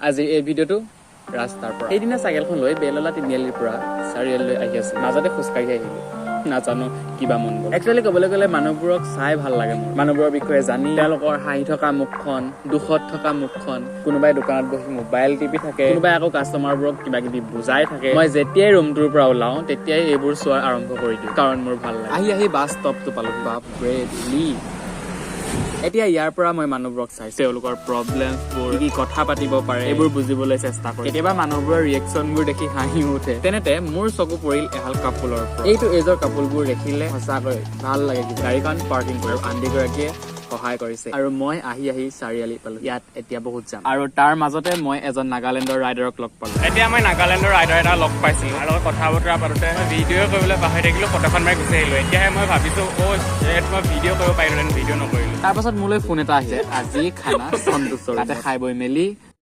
আজিৰ এই ভিডিঅ'টো ৰাস্তাৰ পৰা সেইদিনা চাইকেলখন লৈ বেললা তিনিআলিৰ পৰা চাৰিআলিলৈ আহি আছো মাজতে খোজকাঢ়ি আহিলো নাজানো কিবা মন গ'ল একচুৱেলি ক'বলৈ গ'লে মানুহবোৰক চাই ভাল লাগে মোৰ মানুহবোৰৰ বিষয়ে জানি তেওঁলোকৰ হাঁহি থকা মুখখন দুখত থকা মুখখন কোনোবাই দোকানত বহি মোবাইল টিপি থাকে কোনোবাই আকৌ কাষ্টমাৰবোৰক কিবা কিবি বুজাই থাকে মই যেতিয়াই ৰুমটোৰ পৰা ওলাওঁ তেতিয়াই এইবোৰ চোৱা আৰম্ভ কৰি দিওঁ কাৰণ মোৰ ভাল লাগে আহি বাছ ষ্টপটো পালো বাপৰে ধূলি এতিয়া ইয়াৰ পৰা মই মানুহবোৰক চাইছো তেওঁলোকৰ প্ৰব্লেমবোৰ কি কথা পাতিব পাৰে এইবোৰ বুজিবলৈ চেষ্টা কৰোঁ কেতিয়াবা মানুহবোৰৰ ৰিয়েকশ্যনবোৰ দেখি হাঁহি উঠে তেনেতে মোৰ চকু পৰিল এহাল কাপোলৰ ওপৰত এইটো এজৰ কাপোৰবোৰ দেখিলে সঁচাকৈ ভাল লাগে গাড়ীখন পাৰ্কিং কৰি আণ্টিগৰাকীয়ে সহায় কৰিছে আৰু মই আহি চাৰিআলি পালো ইয়াত এতিয়া বহুত যাম আৰু তাৰ মাজতে মই এজন নাগালেণ্ডৰ ৰাইডাৰক লগ পালো এতিয়া মই নাগালেণ্ডৰ ৰাইডাৰ এটা লগ পাইছিলো আৰু কথা বতৰা পাতোতে ভিডিঅ' কৰিবলৈ পাহৰি থাকিলো ফটোখন মাৰি গুচি আহিলো এতিয়াহে মই ভাবিছো মই ভিডিঅ' কৰিব পাৰিলো ভিডিঅ' নকৰিলো তাৰ পাছত মোলৈ ফোন এটা আহিছে আজি খানা সন্তোষৰ তাতে খাই বৈ মেলি